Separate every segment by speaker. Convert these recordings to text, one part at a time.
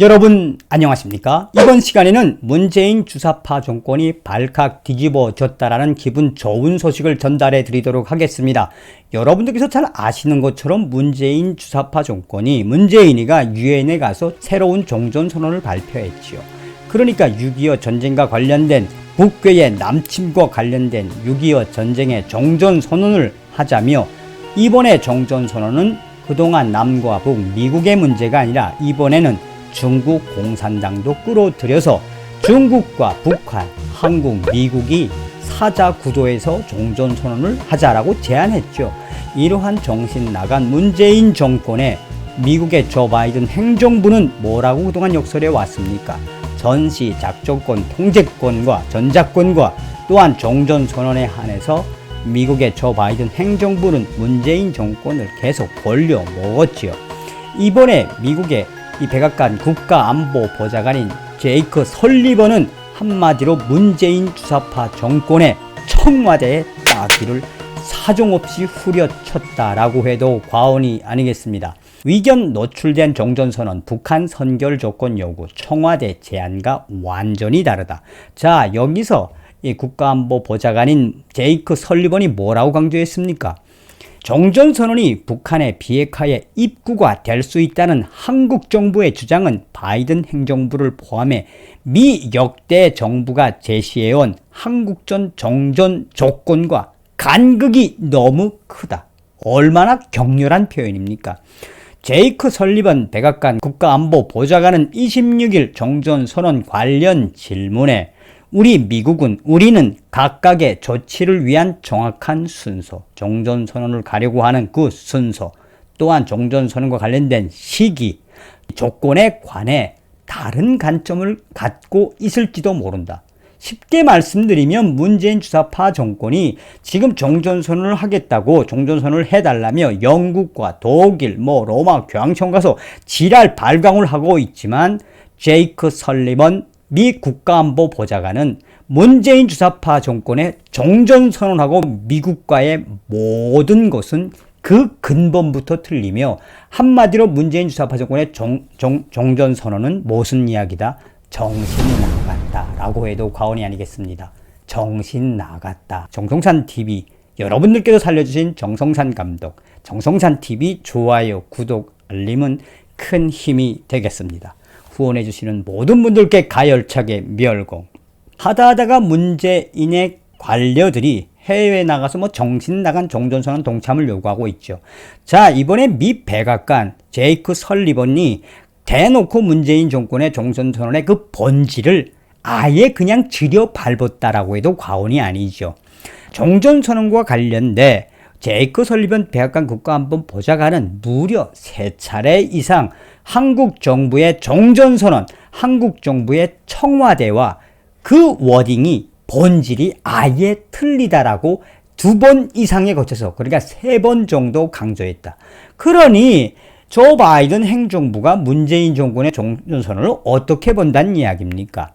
Speaker 1: 여러분 안녕하십니까? 이번 시간에는 문재인 주사파 정권이 발칵 뒤집어졌다라는 기분 좋은 소식을 전달해 드리도록 하겠습니다. 여러분들께서 잘 아시는 것처럼 문재인 주사파 정권이 문재인이가 유엔에 가서 새로운 종전선언을 발표했지요. 그러니까 6.25 전쟁과 관련된 북괴의 남침과 관련된 6.25 전쟁의 종전선언을 하자며, 이번에 종전선언은 그동안 남과 북, 미국의 문제가 아니라 이번에는 중국 공산당도 끌어들여서 중국과 북한, 한국, 미국이 사자 구도에서 종전선언을 하자라고 제안했죠. 이러한 정신 나간 문재인 정권에 미국의 조 바이든 행정부는 뭐라고 그동안 역설해 왔습니까? 전시 작전권, 통제권과 전작권과 또한 종전선언에 한해서 미국의 조 바이든 행정부는 문재인 정권을 계속 벌려 먹었지요. 이번에 미국의 이 백악관 국가안보보좌관인 제이크 설리번은 한마디로 문재인 주사파 정권의 청와대의 따귀를 사정없이 후려쳤다라고 해도 과언이 아니겠습니다. 위견 노출된 종전선언, 북한 선결 조건 요구, 청와대 제안과 완전히 다르다. 자, 여기서 이 국가안보보좌관인 제이크 설리번이 뭐라고 강조했습니까? 종전선언이 북한의 비핵화의 입구가 될 수 있다는 한국 정부의 주장은 바이든 행정부를 포함해 미 역대 정부가 제시해온 한국전 종전 조건과 간극이 너무 크다. 얼마나 격렬한 표현입니까? 제이크 설리번 백악관 국가안보보좌관은 26일 종전선언 관련 질문에 우리는 각각의 조치를 위한 정확한 순서, 종전선언을 가려고 하는 그 순서, 또한 종전선언과 관련된 시기, 조건에 관해 다른 관점을 갖고 있을지도 모른다. 쉽게 말씀드리면 문재인 주사파 정권이 지금 종전선언을 하겠다고 종전선언을 해달라며 영국과 독일, 로마 교황청 가서 지랄 발광을 하고 있지만, 제이크 설리번 미 국가안보보좌관은 문재인 주사파 정권의 종전선언하고 미국과의 모든 것은 그 근본부터 틀리며, 한마디로 문재인 주사파 정권의 종전선언은 무슨 이야기다? 정신 나갔다 라고 해도 과언이 아니겠습니다. 정신 나갔다. 정성산TV, 여러분들께서 살려주신 정성산 감독, 정성산TV 좋아요, 구독, 알림은 큰 힘이 되겠습니다. 후원해주시는 모든 분들께 가열차게 멸공. 하다하다가 문재인의 관료들이 해외에 나가서 정신 나간 종전선언 동참을 요구하고 있죠. 자, 이번에 미 백악관 제이크 설리번이 대놓고 문재인 정권의 종전선언의 그 본질을 아예 그냥 들여 밟았다라고 해도 과언이 아니죠. 종전선언과 관련돼 제이크 설리번 백악관 국가안보보좌관은 무려 3차례 이상 한국 정부의 종전선언, 한국 정부의 청와대와 그 워딩이 본질이 아예 틀리다라고 2번 이상에 거쳐서, 그러니까 3번 정도 강조했다. 그러니 조 바이든 행정부가 문재인 정권의 종전선언을 어떻게 본다는 이야기입니까?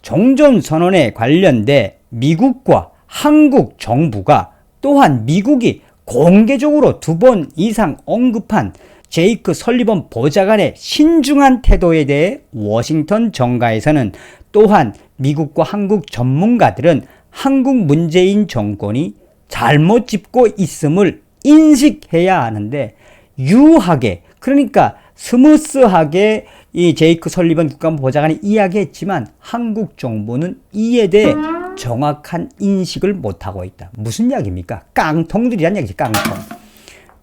Speaker 1: 종전선언에 관련돼 미국과 한국 정부가, 또한 미국이 공개적으로 2번 이상 언급한 제이크 설리번 보좌관의 신중한 태도에 대해 워싱턴 정가에서는, 또한 미국과 한국 전문가들은 한국 문재인 정권이 잘못 짚고 있음을 인식해야 하는데, 유하게, 그러니까 스무스하게 이 제이크 설리번 국가안보보좌관이 이야기했지만 한국 정부는 이에 대해 정확한 인식을 못하고 있다. 무슨 이야기입니까? 깡통들이란 얘기지, 깡통.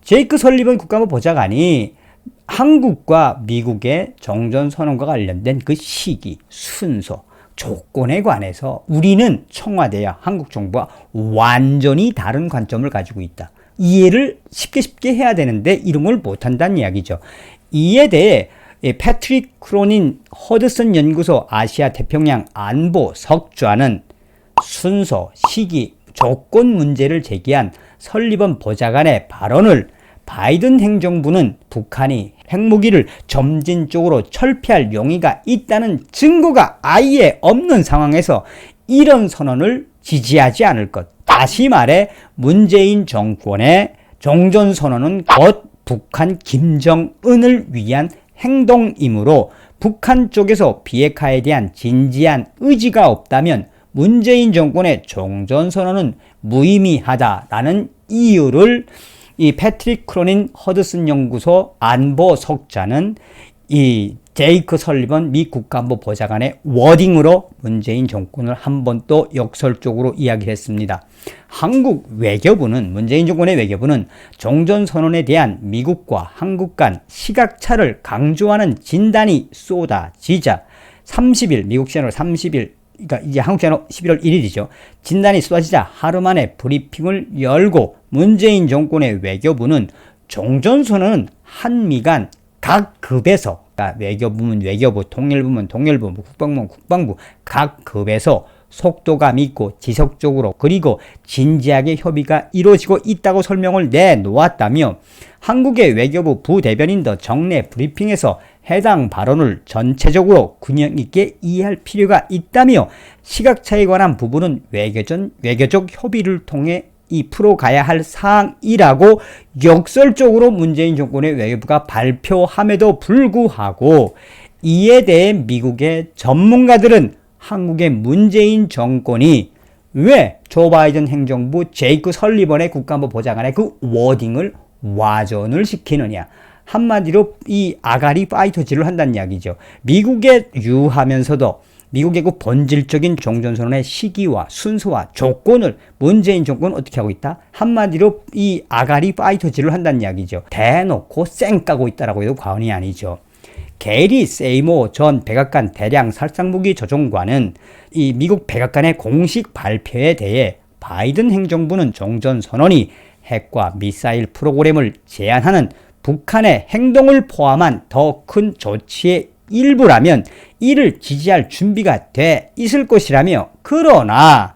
Speaker 1: 제이크 설리번 국가안보보좌관이 한국과 미국의 종전선언과 관련된 그 시기, 순서, 조건에 관해서 우리는 청와대와 한국 정부와 완전히 다른 관점을 가지고 있다. 이해를 쉽게 해야 되는데 이런 걸 못한다는 이야기죠. 이에 대해 패트릭 크로닌 허드슨 연구소 아시아 태평양 안보 석좌는 순서, 시기, 조건 문제를 제기한 설리번 보좌관의 발언을 바이든 행정부는 북한이 핵무기를 점진적으로 철폐할 용의가 있다는 증거가 아예 없는 상황에서 이런 선언을 지지하지 않을 것. 다시 말해 문재인 정권의 종전선언은 곧 북한 김정은을 위한 행동이므로 북한 쪽에서 비핵화에 대한 진지한 의지가 없다면 문재인 정권의 종전선언은 무의미하다라는 이유를 이 패트릭 크로닌 허드슨 연구소 안보석자는 이 제이크 설리번 미 국가안보 보좌관의 워딩으로 문재인 정권을 한 번 또 역설적으로 이야기했습니다. 한국 외교부는 문재인 정권의 외교부는 종전선언에 대한 미국과 한국 간 시각차를 강조하는 진단이 쏟아지자 30일 미국 시간으로 30일 그러니까 이제 한국 시간으로 11월 1일이죠. 진단이 쏟아지자 하루 만에 브리핑을 열고 문재인 정권의 외교부는 종전선언은 한미 간 각 급에서 그러니까 외교부문 외교부, 통일부문 통일부, 국방부문 국방부 각 급에서 속도감 있고 지속적으로 그리고 진지하게 협의가 이루어지고 있다고 설명을 내놓았다며 한국의 외교부 부대변인도 정례 브리핑에서 해당 발언을 전체적으로 균형 있게 이해할 필요가 있다며 시각차에 관한 부분은 외교적 협의를 통해 풀어가야 할 사항이라고 역설적으로 문재인 정권의 외교부가 발표함에도 불구하고 이에 대해 미국의 전문가들은 한국의 문재인 정권이 왜 조 바이든 행정부 제이크 설리번의 국가안보 보좌관의 그 워딩을 와전을 시키느냐. 한마디로 이 아가리 파이터질을 한다는 이야기죠. 미국에 유하면서도 미국의 그 본질적인 종전선언의 시기와 순서와 조건을 문재인 정권은 어떻게 하고 있다? 한마디로 이 아가리 파이터질을 한다는 이야기죠. 대놓고 쌩 까고 있다라고 해도 과언이 아니죠. 게리 세이모 전 백악관 대량 살상무기 조종관은 이 미국 백악관의 공식 발표에 대해 바이든 행정부는 종전선언이 핵과 미사일 프로그램을 제한하는 북한의 행동을 포함한 더 큰 조치의 일부라면 이를 지지할 준비가 돼 있을 것이라며 그러나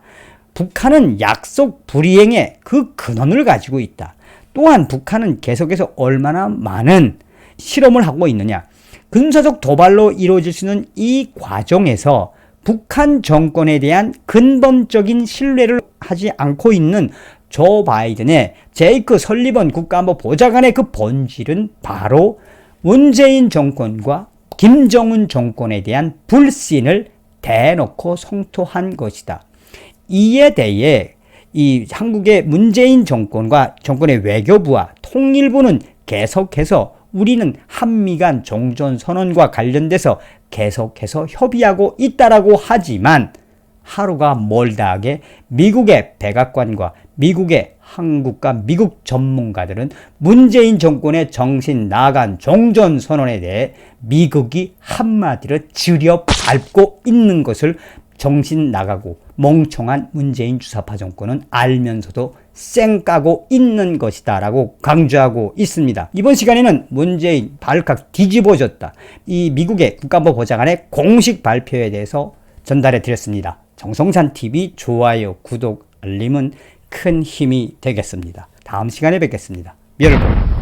Speaker 1: 북한은 약속 불이행의 그 근원을 가지고 있다. 또한 북한은 계속해서 얼마나 많은 실험을 하고 있느냐. 군사적 도발로 이루어질 수 있는 이 과정에서 북한 정권에 대한 근본적인 신뢰를 하지 않고 있는 조 바이든의 제이크 설리번 국가안보 보좌관의 그 본질은 바로 문재인 정권과 김정은 정권에 대한 불신을 대놓고 성토한 것이다. 이에 대해 이 한국의 문재인 정권과 정권의 외교부와 통일부는 계속해서 우리는 한미 간 종전선언과 관련돼서 계속해서 협의하고 있다라고 하지만 하루가 멀다하게 미국의 백악관과 미국의 한국과 미국 전문가들은 문재인 정권의 정신 나간 종전선언에 대해 미국이 한마디로 지려 밟고 있는 것을 정신 나가고 멍청한 문재인 주사파 정권은 알면서도 쌩 까고 있는 것이다 라고 강조하고 있습니다. 이번 시간에는 문재인 발칵 뒤집어졌다. 이 미국의 국가안보 보좌관의 공식 발표에 대해서 전달해 드렸습니다. 정성찬TV 좋아요, 구독, 알림은 큰 힘이 되겠습니다. 다음 시간에 뵙겠습니다. 멸공.